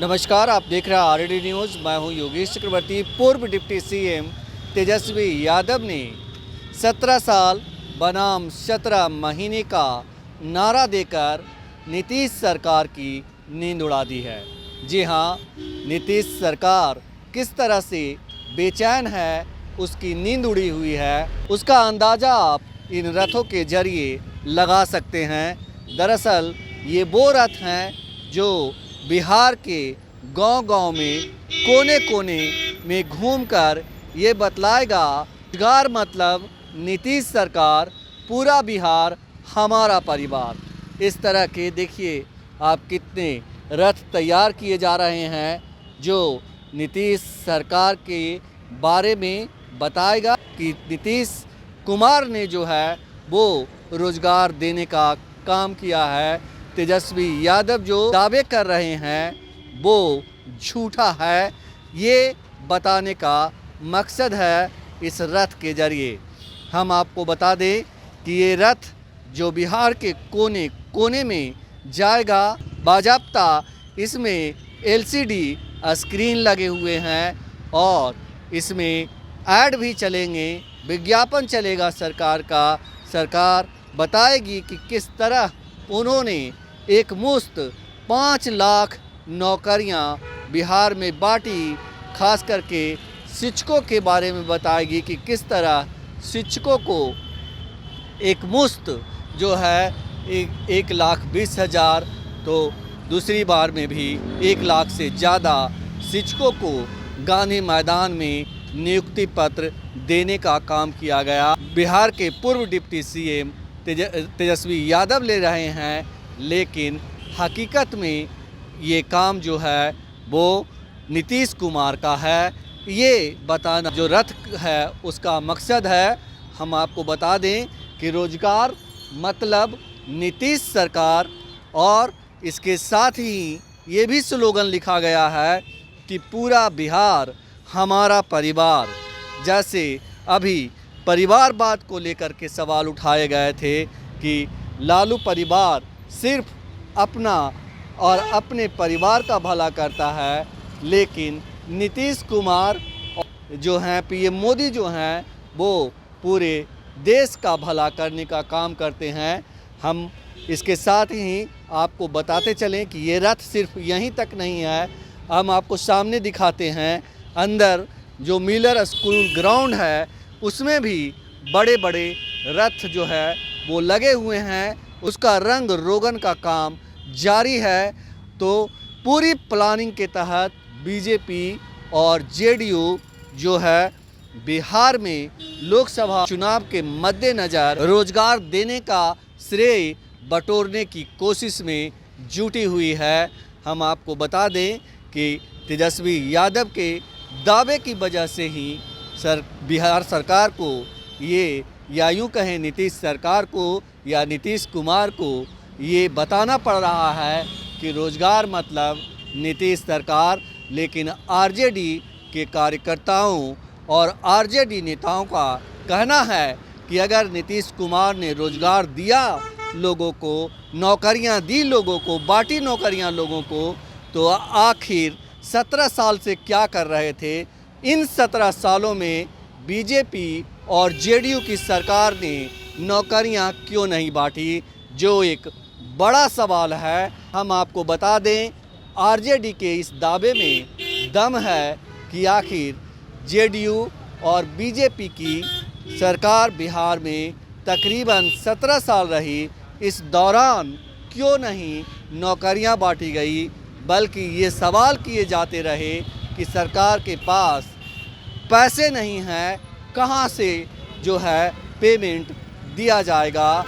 नमस्कार, आप देख रहे हैं आरडी न्यूज़। मैं हूं योगेश चक्रवर्ती। पूर्व डिप्टी सीएम तेजस्वी यादव ने 17 साल बनाम 17 महीने का नारा देकर नीतीश सरकार की नींद उड़ा दी है। जी हां, नीतीश सरकार किस तरह से बेचैन है, उसकी नींद उड़ी हुई है, उसका अंदाज़ा आप इन रथों के जरिए लगा सकते हैं। दरअसल ये वो रथ हैं जो बिहार के गांव-गांव में कोने कोने में घूमकर ये बतलाएगा रोजगार मतलब नीतीश सरकार, पूरा बिहार हमारा परिवार। इस तरह के देखिए आप कितने रथ तैयार किए जा रहे हैं जो नीतीश सरकार के बारे में बताएगा कि नीतीश कुमार ने जो है वो रोजगार देने का काम किया है। तेजस्वी यादव जो दावे कर रहे हैं वो झूठा है, ये बताने का मकसद है इस रथ के जरिए। हम आपको बता दें कि ये रथ जो बिहार के कोने कोने में जाएगा, बाजाप्ता इसमें एलसीडी स्क्रीन लगे हुए हैं और इसमें ऐड भी चलेंगे, विज्ञापन चलेगा सरकार का। सरकार बताएगी कि किस तरह उन्होंने एक मुश्त 5 लाख नौकरियां बिहार में बांटी। खास करके शिक्षकों के बारे में बताएगी कि किस तरह शिक्षकों को एक मुश्त जो है 1,20,000, तो दूसरी बार में भी 1 लाख से ज़्यादा शिक्षकों को गांधी मैदान में नियुक्ति पत्र देने का काम किया गया। बिहार के पूर्व डिप्टी सीएम तेजस्वी यादव ले रहे हैं, लेकिन हकीकत में ये काम जो है वो नीतीश कुमार का है। ये बताना जो रथ है उसका मकसद है। हम आपको बता दें कि रोजगार मतलब नीतीश सरकार, और इसके साथ ही ये भी स्लोगन लिखा गया है कि पूरा बिहार हमारा परिवार। जैसे अभी परिवारवाद को लेकर के सवाल उठाए गए थे कि लालू परिवार सिर्फ अपना और अपने परिवार का भला करता है, लेकिन नीतीश कुमार जो हैं, पीएम मोदी जो हैं, वो पूरे देश का भला करने का काम करते हैं। हम इसके साथ ही आपको बताते चलें कि ये रथ सिर्फ यहीं तक नहीं है, हम आपको सामने दिखाते हैं। अंदर जो मिलर स्कूल ग्राउंड है उसमें भी बड़े बड़े रथ जो है वो लगे हुए हैं, उसका रंग रोगन का काम जारी है। तो पूरी प्लानिंग के तहत बीजेपी और जेडीयू जो है बिहार में लोकसभा चुनाव के मद्देनज़र रोजगार देने का श्रेय बटोरने की कोशिश में जुटी हुई है। हम आपको बता दें कि तेजस्वी यादव के दावे की वजह से ही बिहार सरकार को ये, या यूँ कहें नीतीश सरकार को या नीतीश कुमार को ये बताना पड़ रहा है कि रोजगार मतलब नीतीश सरकार। लेकिन आरजेडी के कार्यकर्ताओं और आरजेडी नेताओं का कहना है कि अगर नीतीश कुमार ने रोजगार दिया लोगों को, नौकरियां दी लोगों को, बांटी नौकरियां लोगों को, तो आखिर 17 साल से क्या कर रहे थे? इन 17 सालों में बीजेपी और जेडीयू की सरकार ने नौकरियां क्यों नहीं बांटी, जो एक बड़ा सवाल है। हम आपको बता दें आरजेडी के इस दावे में दम है कि आखिर जेडीयू और बीजेपी की सरकार बिहार में तकरीबन 17 साल रही, इस दौरान क्यों नहीं नौकरियां बांटी गई, बल्कि ये सवाल किए जाते रहे कि सरकार के पास पैसे नहीं हैं, कहां से जो है पेमेंट दिया जाएगा।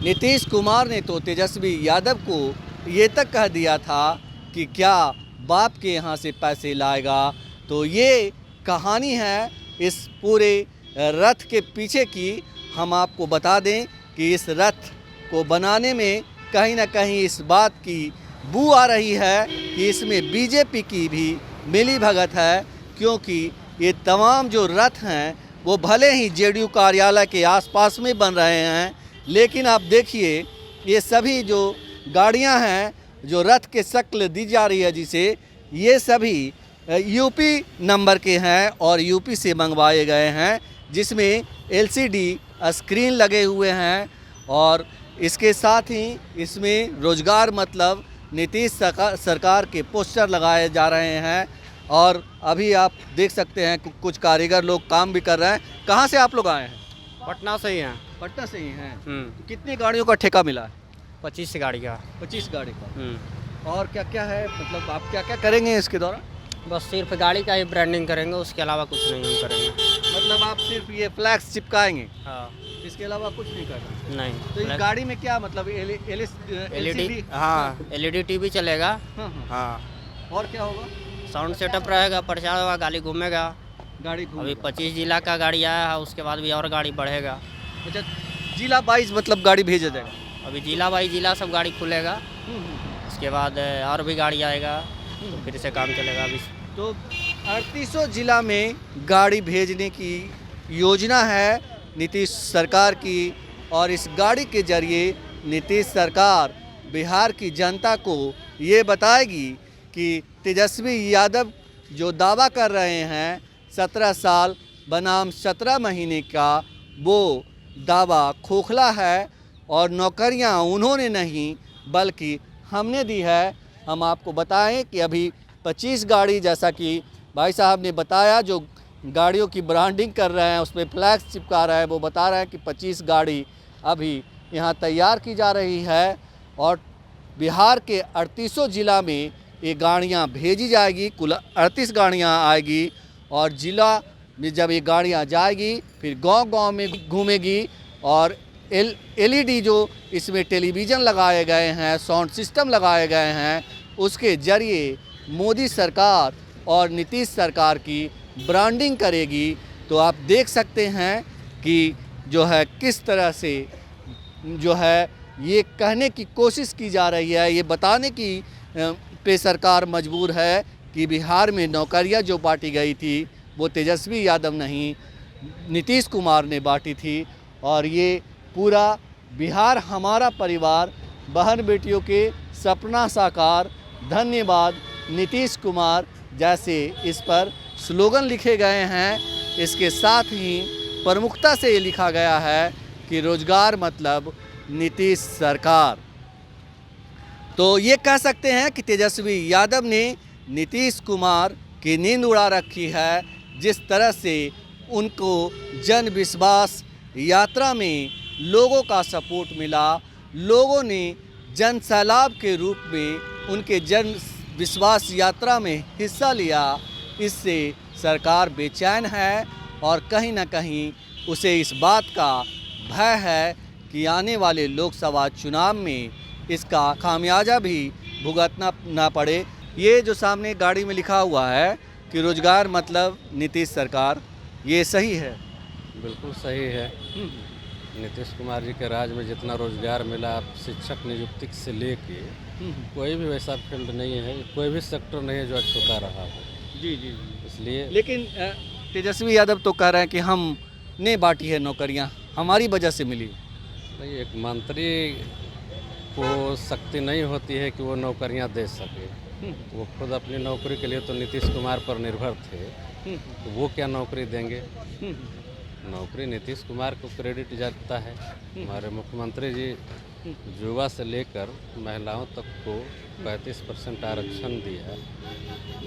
नीतीश कुमार ने तो तेजस्वी यादव को ये तक कह दिया था कि क्या बाप के यहाँ से पैसे लाएगा। तो ये कहानी है इस पूरे रथ के पीछे की। हम आपको बता दें कि इस रथ को बनाने में कहीं ना कहीं इस बात की बू आ रही है कि इसमें बीजेपी की भी मिली भगत है, क्योंकि ये तमाम जो रथ हैं वो भले ही जेडीयू कार्यालय के आसपास में बन रहे हैं, लेकिन आप देखिए ये सभी जो गाड़ियां हैं, जो रथ के शक्ल दी जा रही है जिसे, ये सभी यूपी नंबर के हैं और यूपी से मंगवाए गए हैं, जिसमें एलसीडी स्क्रीन लगे हुए हैं और इसके साथ ही इसमें रोजगार मतलब नीतीश सरकार के पोस्टर लगाए जा रहे हैं। और अभी आप देख सकते हैं कुछ कारीगर लोग काम भी कर रहे हैं। कहाँ से आप लोग आए हैं? पटना से ही हैं। पटना से ही हैं। कितनी गाड़ियों का ठेका मिला है? 25 गाड़ी का। 25 गाड़ी का। और क्या क्या है, मतलब आप क्या क्या करेंगे इसके दौरान? बस सिर्फ गाड़ी का ही ब्रांडिंग करेंगे, उसके अलावा कुछ नहीं हम करेंगे। मतलब आप सिर्फ ये फ्लैक्स चिपकाएंगे? हाँ। इसके अलावा कुछ नहीं करना? नहीं। तो इस गाड़ी में क्या मतलब एलईडी, हाँ एलईडी टीवी चलेगा। हाँ। और क्या होगा? साउंड सेटअप रहेगा, प्रचार होगा, गाड़ी घूमेगा। गाड़ी अभी 25 जिला का गाड़ी आया है, उसके बाद भी और गाड़ी बढ़ेगा। अच्छा, जिला वाइज मतलब गाड़ी भेजा जाएगा? अभी जिला बाई जिला सब गाड़ी खुलेगा, उसके बाद और भी गाड़ी आएगा, तो फिर से काम चलेगा। अभी तो 3800 जिला में गाड़ी भेजने की योजना है नीतीश सरकार की। और इस गाड़ी के जरिए नीतीश सरकार बिहार की जनता को ये बताएगी कि तेजस्वी यादव जो दावा कर रहे हैं 17 साल बनाम 17 महीने का, वो दावा खोखला है और नौकरियां उन्होंने नहीं बल्कि हमने दी है। हम आपको बताएं कि अभी 25 गाड़ी, जैसा कि भाई साहब ने बताया, जो गाड़ियों की ब्रांडिंग कर रहे हैं, उस पर फ्लैक्स चिपका रहे हैं, वो बता रहे हैं कि 25 गाड़ी अभी यहाँ तैयार की जा रही है और बिहार के 3800 जिला में ये गाड़ियाँ भेजी जाएगी। कुल 38 गाड़ियाँ आएगी और ज़िला में जब ये गाड़ियाँ जाएगी फिर गांव-गांव में घूमेगी। और एलईडी जो इसमें टेलीविज़न लगाए गए हैं, साउंड सिस्टम लगाए गए हैं, उसके ज़रिए मोदी सरकार और नीतीश सरकार की ब्रांडिंग करेगी। तो आप देख सकते हैं कि जो है किस तरह से जो है ये कहने की कोशिश की जा रही है, ये बताने की पे सरकार मजबूर है कि बिहार में नौकरियां जो बांटी गई थी वो तेजस्वी यादव नहीं, नीतीश कुमार ने बांटी थी। और ये पूरा बिहार हमारा परिवार, बहन बेटियों के सपना साकार, धन्यवाद नीतीश कुमार जैसे इस पर स्लोगन लिखे गए हैं। इसके साथ ही प्रमुखता से ये लिखा गया है कि रोजगार मतलब नीतीश सरकार। तो ये कह सकते हैं कि तेजस्वी यादव ने नीतीश कुमार की नींद उड़ा रखी है। जिस तरह से उनको जन विश्वास यात्रा में लोगों का सपोर्ट मिला, लोगों ने जन सैलाब के रूप में उनके जन विश्वास यात्रा में हिस्सा लिया, इससे सरकार बेचैन है और कहीं ना कहीं उसे इस बात का भय है कि आने वाले लोकसभा चुनाव में इसका खामियाजा भी भुगतना ना पड़े। ये जो सामने गाड़ी में लिखा हुआ है कि रोजगार मतलब नीतीश सरकार, ये सही है? बिल्कुल सही है। नीतीश कुमार जी के राज में जितना रोजगार मिला, शिक्षक नियुक्ति से लेके कोई भी वैसा फील्ड नहीं है, कोई भी सेक्टर नहीं है जो अछूता रहा हो। जी जी। इसलिए लेकिन तेजस्वी यादव तो कह रहे हैं कि हमने बांटी है नौकरियां, हमारी वजह से मिली। नहीं, एक मंत्री को शक्ति नहीं होती है कि वो नौकरियां दे सके। वो खुद अपनी नौकरी के लिए तो नीतीश कुमार पर निर्भर थे, तो वो क्या नौकरी देंगे? नौकरी नीतीश कुमार को क्रेडिट जाता है। हमारे मुख्यमंत्री जी युवा से लेकर महिलाओं तक को 35% आरक्षण दिया।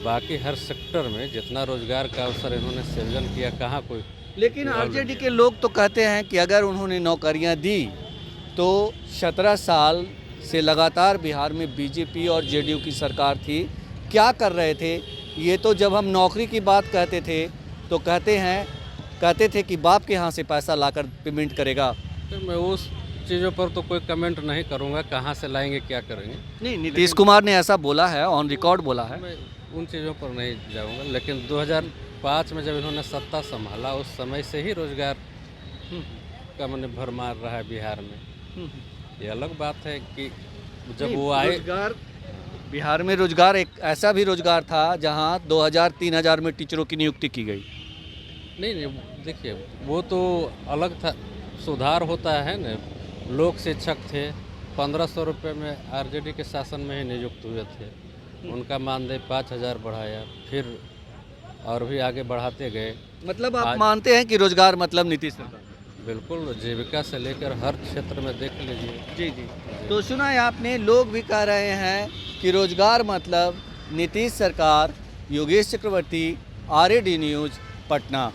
बाकी हर सेक्टर में जितना रोजगार का अवसर इन्होंने सृजन किया, कहाँ कोई। लेकिन आरजेडी के लोग तो कहते हैं कि अगर उन्होंने नौकरियां दी तो 17 साल से लगातार बिहार में बीजेपी और जेडीयू की सरकार थी, क्या कर रहे थे ये? तो जब हम नौकरी की बात कहते थे तो कहते थे कि बाप के यहाँ से पैसा लाकर पेमेंट करेगा। तो मैं उस चीज़ों पर तो कोई कमेंट नहीं करूँगा, कहाँ से लाएंगे, क्या करेंगे। नहीं, नीतीश कुमार ने ऐसा बोला है, ऑन रिकॉर्ड बोला है। मैं उन चीज़ों पर नहीं जाऊँगा, लेकिन 2005 में जब इन्होंने सत्ता संभाला, उस समय से ही रोजगार का मैंने भरमार रहा है बिहार में। ये अलग बात है कि जब वो आए, रोजगार बिहार में रोजगार एक ऐसा भी रोजगार था जहां 2000-3000 में टीचरों की नियुक्ति की गई। नहीं, देखिए वो तो अलग था, सुधार होता है न। लोक शिक्षक थे, 1500 रुपये में आरजेडी के शासन में ही नियुक्त हुए थे। उनका मानदेय 5,000 बढ़ाया, फिर और भी आगे बढ़ाते गए। मतलब आप आज- मानते हैं कि रोजगार मतलब नीतीश सरकार? बिल्कुल, जीविका से लेकर हर क्षेत्र में देख लीजिए। जी जी। तो सुना है आपने, लोग भी कह रहे हैं कि रोजगार मतलब नीतीश सरकार। योगेश चक्रवर्ती, RAD न्यूज़, पटना।